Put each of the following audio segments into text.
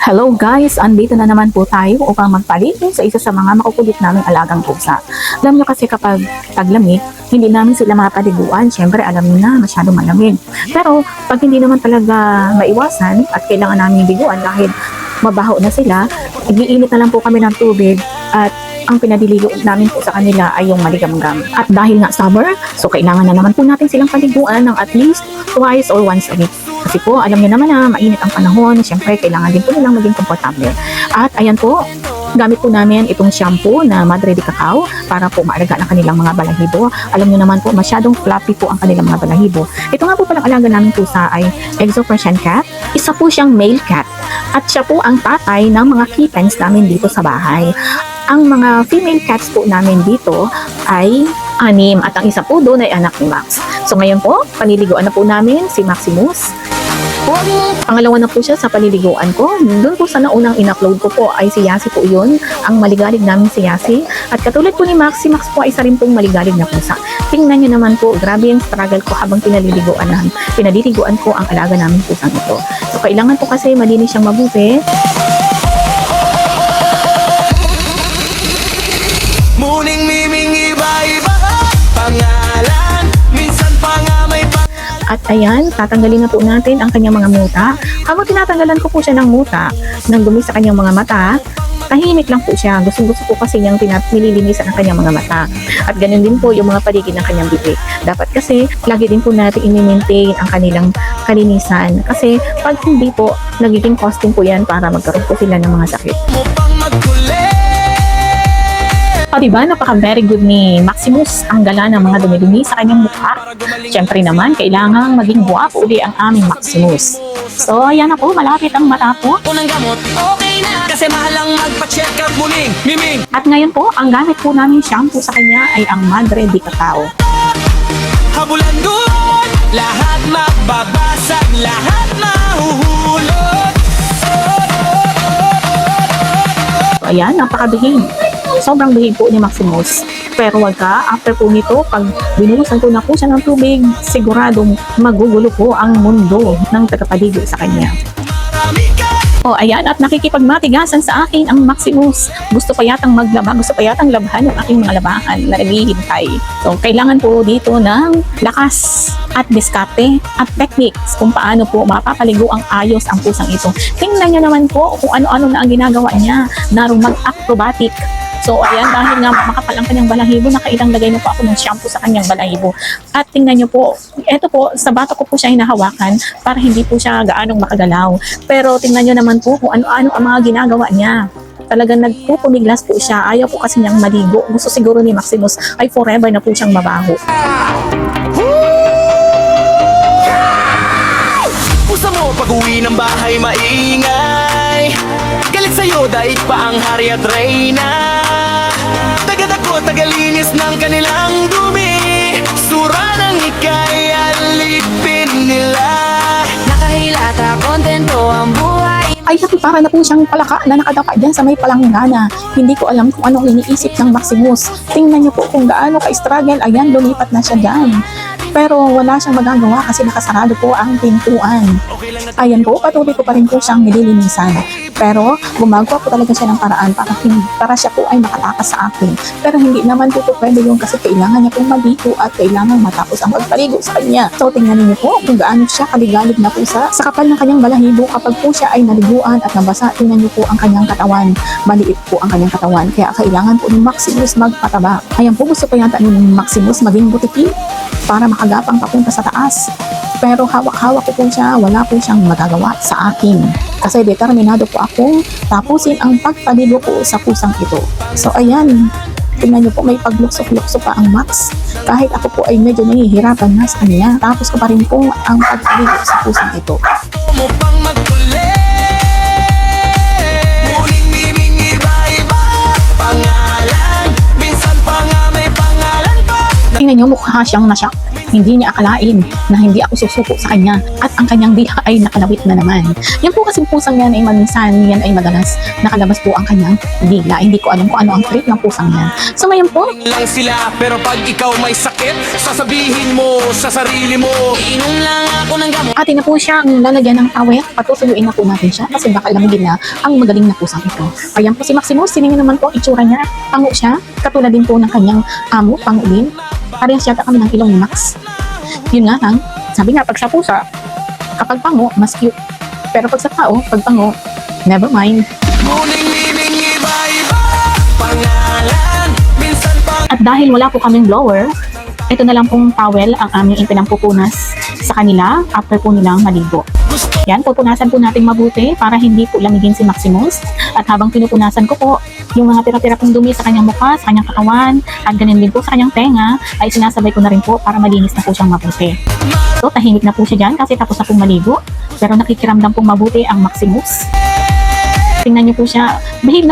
Hello guys! Andito na naman po tayo upang magpaligo sa isa sa mga makukulit naming alagang pusa. Alam nyo kasi kapag taglamig, hindi namin sila mapaliguan. Siyempre alam nyo na masyadong malamig. Pero pag hindi naman talaga maiwasan at kailangan namin liguan dahil mabaho na sila, igiinit na lang po kami ng tubig at ang pinadiligo namin po sa kanila ay yung maligamgam. At dahil nga summer, so kailangan na naman po natin silang paliguan ng at least twice or once a week. Kasi po, alam niyo naman na mainit ang panahon, siyempre kailangan din po nilang maging komportable. At ayan po, gamit po namin itong shampoo na Madre de Cacao para po maalagaan ang kanilang mga balahibo. Alam niyo naman po, masyadong fluffy po ang kanilang mga balahibo. Ito nga po palang alaga namin pusa ay Exo Persian Cat. Isa po siyang male cat. At siya po ang tatay ng mga kittens namin dito sa bahay. Ang mga female cats po namin dito ay 6 at ang isa po doon ay anak ni Max. So ngayon po, paniliguan na po namin si Maximus. Pangalawa na po siya sa paliliguan ko. Doon po sa naunang in-upload ko po ay si Yasi po yun. Ang maligalig namin si Yasi. At katulad po ni Max, si Max po ay isa rin pong maligalig na pusa. Tingnan nyo naman po, grabe yung struggle ko habang pinaliliguan ko ang alaga namin pusang ito. So kailangan po kasi malinis siyang mabuti. Muning miming iba-iba pangalan, minsan pa nga may At ayan, tatanggalin na po natin ang kanyang mga muta. Habang tinatanggalan ko po siya ng muta, nang dumi sa kanyang mga mata, tahimik lang po siya. Gusto po kasi niyang nililinisan ang kanyang mga mata. At ganun din po yung mga paligid ng kanyang bibig. Dapat kasi, lagi din po natin i-maintain ang kanilang kalinisan. Kasi pag hindi po, nagiging costing po yan para magkaroon po sila ng mga sakit. mo pang magkulit. O diba, napaka-very good ni Maximus ang gala ng mga dumi-dumi sa kanyang mukha. Siyempre naman, kailangang maging guwapo uli ang aming Maximus. So, ayan na po, malapit ang matapos. Unang gamot, okay na. Kasi mahal ang magpa-check up muning miming. At ngayon po, ang gamit po namin shampoo sa kanya ay ang Madre de Cacao. Habulan doon, lahat mababasag, lahat mahuhulog. So, ayan, napakabihig. Sobrang bihig po ni Maximus. Pero wag ka, after po nito, pag binuhusan ko na po siya ng tubig, siguradong magugulo po ang mundo ng tagapaligo sa kanya. Marami ka. O ayan, at nakikipagmatigasan sa akin ang Maximus. Gusto pa yatang maglaba, gusto pa yatang labhan yung aking mga labahan na naghihintay. So kailangan po dito ng lakas at diskarte at techniques kung paano po mapapaligo ang ayos ang pusang ito. Tingnan nyo naman po kung ano-ano na ang ginagawa niya. Narong mag-acrobatic. So ayan, dahil nga makapal ang kanyang balahibo, nakailang lagay na po ako ng shampoo sa kanyang balahibo. At tingnan nyo po, eto po, sa bato ko po siya hinahawakan para hindi po siya gaanong makagalaw. Pero tingnan nyo naman po kung ano-ano ang mga ginagawa niya. Talagang nagpupumiglas po siya, ayaw po kasi niyang maligo. Gusto siguro ni Maximus ay forever na po siyang mabaho. Pusa mo pag-uwi ng bahay maingay. Galit sa'yo dahil pa ang hari at reyna. Tagadako, tagalinis ng kanilang dumi. Sura ng ikay alipin nila. Nakahilata, kontento ang buhay. Ay para na po siyang palaka na nakadapa dyan sa may palanggana. Hindi ko alam kung anong iniisip ng Maximus. Tingnan niyo po kung gaano ka-struggle. Ayan, lumipat na siya dyan. Pero wala siyang magagawa kasi nakasarado po ang pintuan. Ayan po, patuloy ko pa rin po siyang nililinisan. Pero gumagawa po talaga siya ng paraan para siya po ay makatakas sa akin. Pero hindi naman po pwede yun kasi kailangan niya pong maligo at kailangan matapos ang pagpaligo sa kanya. So tingnan niyo po kung gaano siya kaligalig na po sa kapal ng kanyang balahibo kapag po siya ay naliguan at nabasa. Tingnan niyo po ang kanyang katawan. Maliit po ang kanyang katawan. Kaya kailangan po ni Maximus magpataba. Ayan po, gusto pa yata ni Maximus maging butiki para makagapang papunta sa taas. Pero hawak-hawak ko po siya, wala po siyang magagawa sa akin. Kasi determinado po akong tapusin ang pagpaligo ko sa pusang ito. So ayan, tingnan niyo po may paglukso-lukso pa ang Max. Kahit ako po ay medyo nahihirapan na sa kanya, tapos ko pa rin po ang pagpaligo sa pusang ito. Mo pang magkulit. Muling miming iba-iba pangalan. Minsan pa nga may pangalan pa. Tingnan niyo, mukha siyang nasyak. Hindi niya akalain na hindi ako susuko sa kanya at ang kanyang dila ay nakalawit na naman. Yan po kasing pusang yan ay minsan yan ay madalas nakalabas po ang kanyang dila. Hindi ko alam kung ano ang trip ng pusang yan. So ngayon po, lang sila, pero pag ikaw may sakit, sasabihin mo sa sarili mo, inom lang ako ng gamot. atin na po siyang lalagyan ng tawel. Patusuluin na po natin siya kasi baka lamigin na ang magaling na pusang ito. Ayan po si Maximus, siningin naman po ang itsura niya. Pango siya, katulad din po ng kanyang amo, pango din. Parehas yata kami ng ilong ni Max. Yun nga lang, sabi nga pag sa pusa, kapag pango, mas cute. Pero pag sa tao, pag pango, never mind. Muling lining iba-iba, pangalan, minsan pang At dahil wala po kaming blower, ito na lang pong towel ang aming ipinampupunas sa kanila after po nilang maligo. gusto. Yan, pupunasan po natin mabuti para hindi po lamigin si Maximus. At habang pinupunasan ko po, yung mga tira-tira pong dumi sa kanyang mukha, sa kanyang katawan, at ganun din po sa kanyang tenga, ay sinasabay ko na rin po para malinis na po siyang mabuti. So, tahimik na po siya dyan kasi tapos na pong maligo. Pero nakikiramdam pong mabuti ang Maximus. Tingnan niyo po siya, behave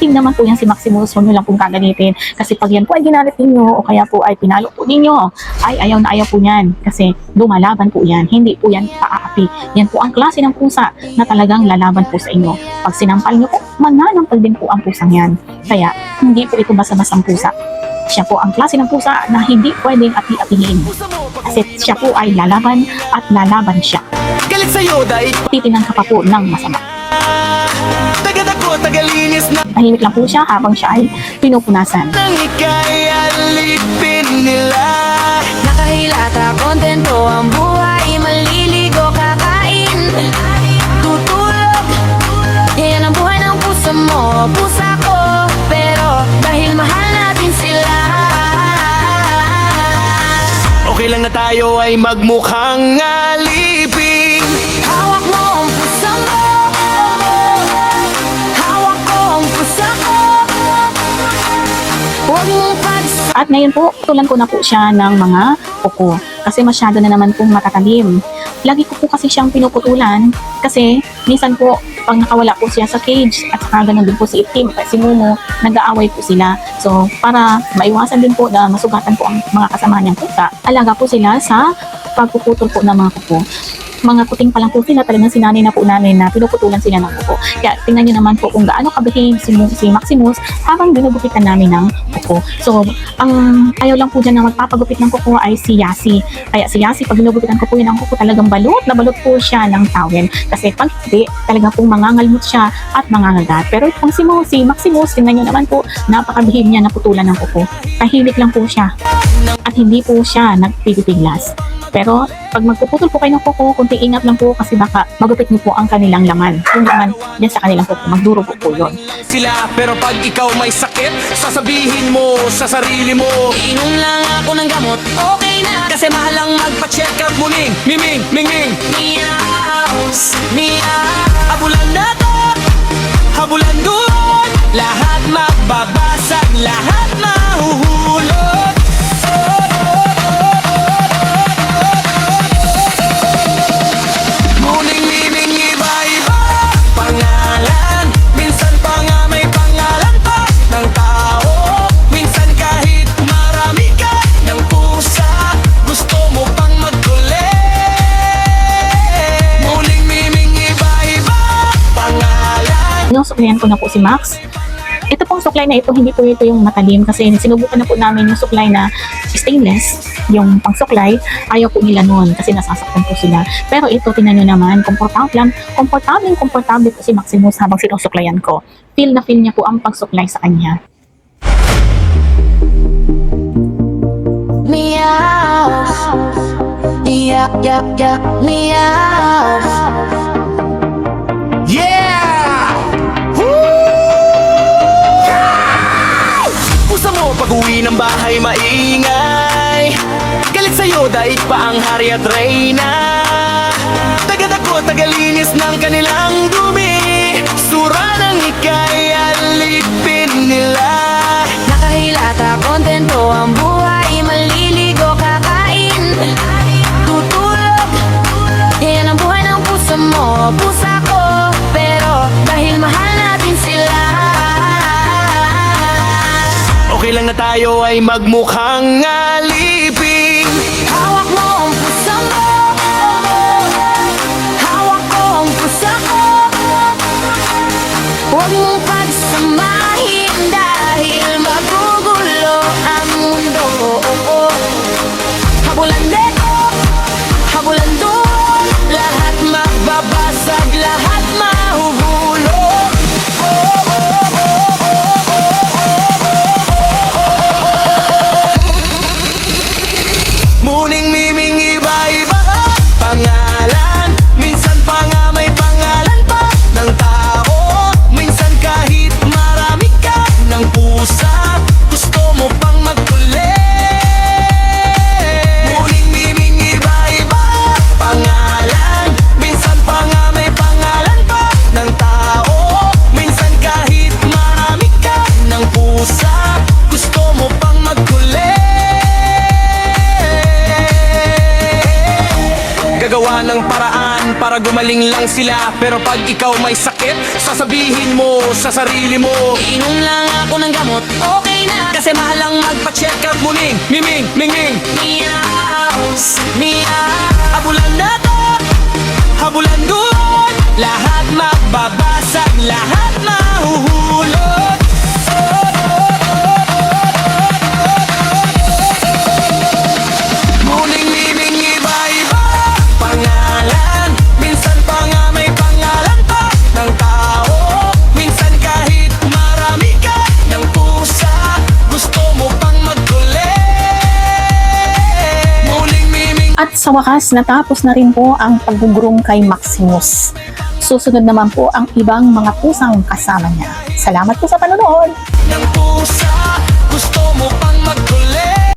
naman po yan si Maximus, huwag niyo lang pong kagalitin. Kasi pag yan po ay ginalit ninyo o kaya po ay pinalo po ninyo, ay ayaw na ayaw po yan. Kasi lumalaban po yan, hindi po yan paaapi. Yan po ang klase ng pusa na talagang lalaban po sa inyo. Pag sinampal niyo po, mananampal din po ang pusang yan. Kaya hindi po ito basta-bastang pusa. Siya po ang klase ng pusa na hindi pwedeng api-apihin. Kasi siya po ay lalaban at lalaban siya. Galit sa'yo dahil Titinang ka pa po ng masama. tagad ako, tagalinis na Tahimik lang po siya habang siya ay pinupunasan. nang ika'y alipin nila. Nakahilata, kontento ang buhay. Maliligo, kakain, tutulog. Yan ang buhay ng pusa mo, pusa ko. Pero dahil mahal natin sila, Okay lang na tayo ay magmukhang alipin. hawak mo ang pusa mo. Hawak ko ang pusa ko. Huwag mong At ngayon po, tulan ko na po siya ng mga kuko kasi masyado na naman pong matatalim. Lagi ko po kasi siyang pinuputulan kasi minsan po pag nakawala po siya sa cage at saka ganun din po si Itim at si Momo, nag-aaway po sila. So para maiwasan din po na masugatan po ang mga kasama niyang pusa, alaga po sila sa pagpuputol po ng mga kuko. Mga kuting pa lang po sila, talagang sinanay na po namin na pinuputulan sila ng kuko. Kaya tingnan nyo naman po kung gaano ka-behave si Maximus habang binugupitan namin ng kuko. So, ang ayaw lang po dyan na magpapagupit ng kuko ay si Yasi. Kaya si Yasi, pag binugupitan ko po yun ng kuko, talagang balot na balot po siya ng towel. Kasi pag hindi, talagang pong mangangalmot siya at mangangagat. Pero itong si Maximus, tingnan nyo naman po, napaka-behave niya na putulan ng kuko. Tahimik lang po siya. At hindi po siya nagpipiglas. Pero pag magpuputol po kayo ng kuko, kunting ingat lang po kasi baka magupit niyo po ang kanilang laman. Yung laman dyan sa kanilang kuko, magdurugo po yun. Sila, pero pag ikaw may sakit, sasabihin mo sa sarili mo, inom lang ako ng gamot. Okay na. kasi mahal ang magpa-check up muling. Miming, minging, Meow, meow. habulan na to, habulan doon. Lahat mababasag, lahat mahuhulog. Muling liming iba-iba, pangalan. Minsan pa nga may pangalan pa ng tao. Minsan kahit marami ka ng pusa, gusto mo pang magkulit. Muling liming iba-iba, pangalan. Sinusuklayan ko na po si Max. Ito pong suklay na ito, hindi po ito yung matalim kasi sinubukan na po namin yung suklay na stainless, yung pangsuklay, ayaw po nila noon kasi nasasaktan po sila. Pero ito, tingnan nyo naman, komportable po si Maximus habang sinusuklayan ko. Feel na feel niya po ang pagsuklay sa kanya. Meow. Yeah, yeah, yeah. Meow. Yeah! Pusa mo pag-uwi ng bahay maingay. Galit sa'yo dahil pa ang hari at reyna. Tagad ako, tagalinis ng kanilang dumi. Sura ng ika'y alipin nila. Nakahilata, kontento ang buhay. Maliligo, kakain, tutulog. Yan ang buhay ng pusa mo, pusa ko. Pero dahil mahal natin sila, Okay lang na tayo ay magmukhang alipin. hawak Huwag mong pagsamahin dahil magugulo ang mundo. Habulan dito, habulan doon, lahat magbabasag, lahat mahuhulog. Muning miming iba-iba pangalan, minsan pa nga may pangalan pa ng tao, minsan kahit marami ka ng pusa, gusto mo pang magkulit. Muning miming iba-iba pangalan, minsan pa nga may pangalan pa ng tao, minsan kahit marami ka ng pusa, gusto mo pang magkulit. Gagawa ng paraan para gumaling lang sila, pero pag ikaw may sakit, sasabihin mo sa sarili mo, Inom lang ako ng gamot, okay na. kasi mahal lang magpa-check up. Muning, miming, minging, Meow, miya. Habulan na to, habulan doon, lahat magbabasag, lahat mahuhulog. Muning miming iba-iba pangalan, minsan pa nga may pangalan pa ng tao, minsan kahit marami ka ng pusa, gusto mo pang magkulit. Muning miming At sa wakas, natapos na rin po ang pag-groom kay Maximus. Susunod naman po ang ibang mga pusang kasama niya. Salamat po sa panonood! ng pusa, gusto mo pang magkulit.